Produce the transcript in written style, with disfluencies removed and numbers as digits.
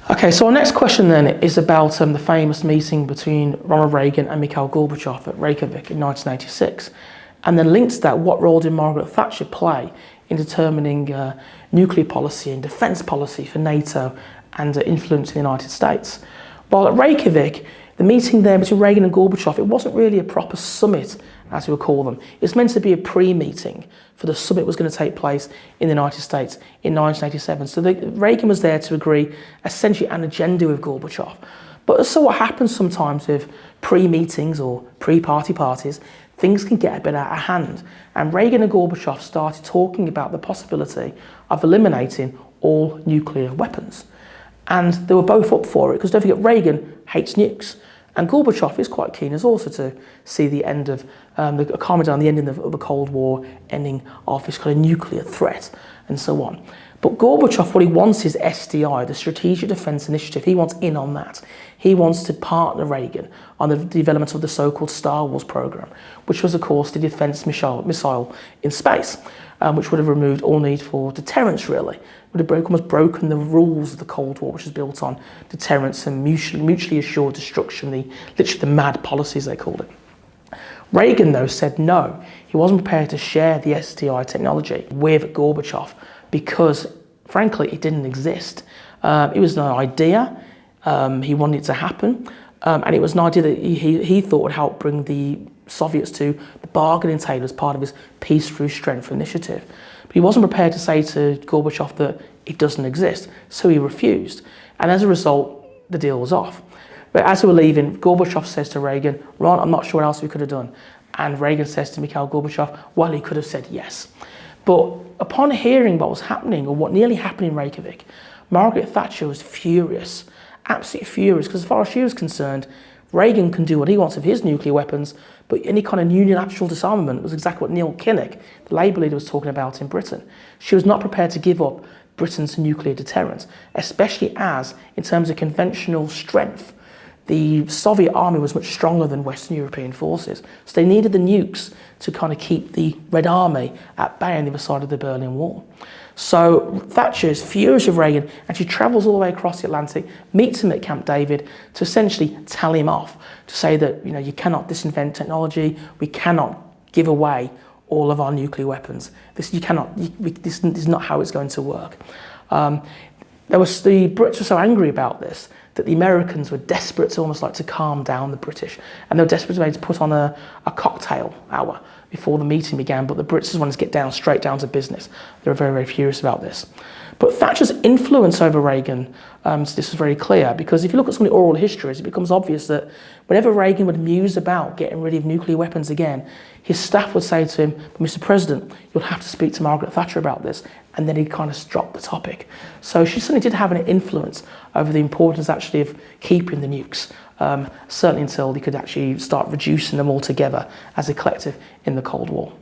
Okay, so our next question then is about the famous meeting between Ronald Reagan and Mikhail Gorbachev at Reykjavik in 1986. And then linked to that, what role did Margaret Thatcher play in determining nuclear policy and defence policy for NATO and influence in the United States? Well, at Reykjavik, the meeting there between Reagan and Gorbachev, it wasn't really a proper summit, as we would call them. It's meant to be a pre-meeting for the summit that was going to take place in the United States in 1987. So Reagan was there to agree essentially an agenda with Gorbachev. But so what happens sometimes with pre-meetings or pre-party parties, things can get a bit out of hand. And Reagan and Gorbachev started talking about the possibility of eliminating all nuclear weapons. And they were both up for it, because don't forget, Reagan hates nukes. And Gorbachev is quite keen as also to see the end of, calming down the ending of the Cold War, ending of this kind of nuclear threat and so on. But Gorbachev, what he wants is SDI, the Strategic Defence Initiative. He wants in on that. He wants to partner Reagan on the development of the so-called Star Wars program, which was, of course, the defence missile in space, which would have removed all need for deterrence, really. Would have almost broken the rules of the Cold War, which is built on deterrence and mutually assured destruction, literally the MAD policies, they called it. Reagan, though, said no. He wasn't prepared to share the SDI technology with Gorbachev because, frankly, it didn't exist. It was an idea. He wanted it to happen. And it was an idea that he thought would help bring the Soviets to the bargaining table as part of his Peace Through Strength initiative. But he wasn't prepared to say to Gorbachev that it doesn't exist, so he refused. And as a result, the deal was off. But as they were leaving, Gorbachev says to Reagan, "Ron, I'm not sure what else we could have done." And Reagan says to Mikhail Gorbachev, well, he could have said yes. But upon hearing what was happening, or what nearly happened in Reykjavik, Margaret Thatcher was furious, absolutely furious, because as far as she was concerned, Reagan can do what he wants with his nuclear weapons, but any kind of unilateral disarmament was exactly what Neil Kinnock, the Labour leader, was talking about in Britain. She was not prepared to give up Britain's nuclear deterrent, especially as, in terms of conventional strength, the Soviet army was much stronger than Western European forces. So they needed the nukes to kind of keep the Red Army at bay on the other side of the Berlin Wall. So Thatcher is furious with Reagan, and she travels all the way across the Atlantic, meets him at Camp David to essentially tell him off, to say that, you cannot disinvent technology, we cannot give away all of our nuclear weapons. This is not how it's going to work. The Brits were so angry about this that the Americans were desperate to almost like to calm down the British, and they were desperate to put on a cocktail hour before the meeting began, but the Brits just wanted to get straight down to business. They were very, very furious about this. But Thatcher's influence over Reagan, this is very clear, because if you look at some of the oral histories, it becomes obvious that whenever Reagan would muse about getting rid of nuclear weapons again, his staff would say to him, "Mr. President, you'll have to speak to Margaret Thatcher about this," and then he'd kind of drop the topic. So she certainly did have an influence over the importance actually of keeping the nukes, certainly until they could actually start reducing them altogether as a collective in the Cold War.